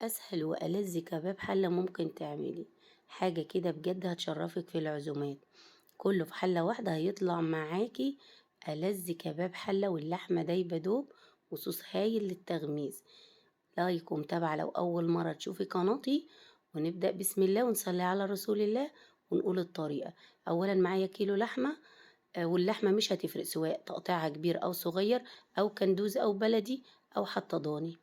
أسهل وألذ كباب حلة ممكن تعملي، حاجة كده بجد هتشرفك في العزومات، كله في حلة واحدة هيطلع معاكي ألذ كباب حلة واللحمة دايبة دوب وصوص هايل للتغميز. لايك ومتابعة لو أول مرة تشوفي قناتي، ونبدأ بسم الله ونصلي على رسول الله ونقول الطريقة. أولا معايا كيلو لحمة، واللحمة مش هتفرق سواء تقطيعها كبير أو صغير أو كندوز أو بلدي أو حتى ضاني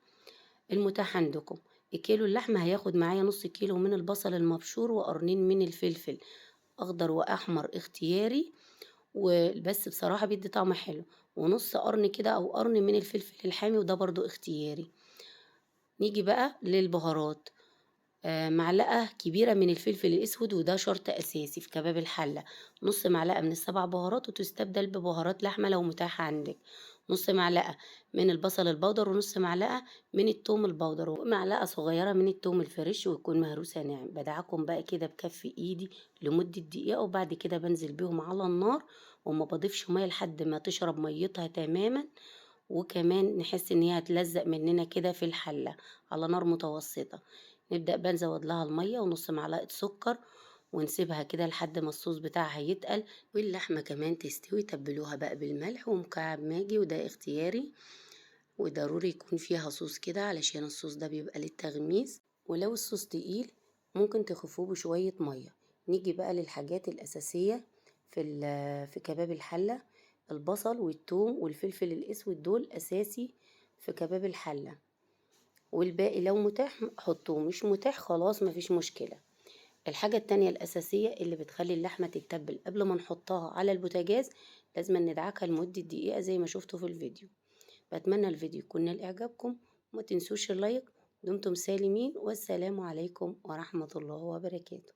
المتاح عندكم. الكيلو اللحمة هياخد معايا نص كيلو من البصل المبشور وقرنين من الفلفل أخضر وأحمر اختياري، وبس بصراحة بيدي طعم حلو، ونص قرن كده أو قرن من الفلفل الحامي وده برضو اختياري. نيجي بقى للبهارات، معلقة كبيرة من الفلفل الأسود وده شرط أساسي في كباب الحلة، نص معلقة من السبع بهارات وتستبدل ببهارات لحمة لو متاحة عندك، نص معلقة من البصل البودر ونص معلقة من التوم البودر ومعلقة صغيرة من التوم الفريش ويكون مهروسة ناعم. بدعكم بقى كده بكف ايدي لمدة دقيقة وبعد كده بنزل بيهم على النار وما بضيفش مية لحد ما تشرب ميتها تماما، وكمان نحس ان هي هتلزق مننا كده في الحلة على نار متوسطة. نبدأ بقى نزود لها المية ونص معلقة سكر ونسيبها كده لحد ما الصوص بتاعها يتقل واللحمة كمان تستوي. تبلوها بقى بالملح ومكعب ماجي وده اختياري، وضروري يكون فيها صوص كده علشان الصوص ده بيبقى للتغميس، ولو الصوص تقيل ممكن تخفوه بشوية مية. نيجي بقى للحاجات الأساسية في كباب الحلة، البصل والثوم والفلفل الأسود دول أساسي في كباب الحلة، والباقي لو متاح حطوه، مش متاح خلاص مفيش مشكلة. الحاجة التانية الأساسية اللي بتخلي اللحمة تتبل قبل ما نحطها على البوتاجاز، لازم ندعكها لمدة دقيقة زي ما شفتوا في الفيديو. بتمنى الفيديو يكون نال إعجابكم، وما تنسوش اللايك. دمتم سالمين والسلام عليكم ورحمة الله وبركاته.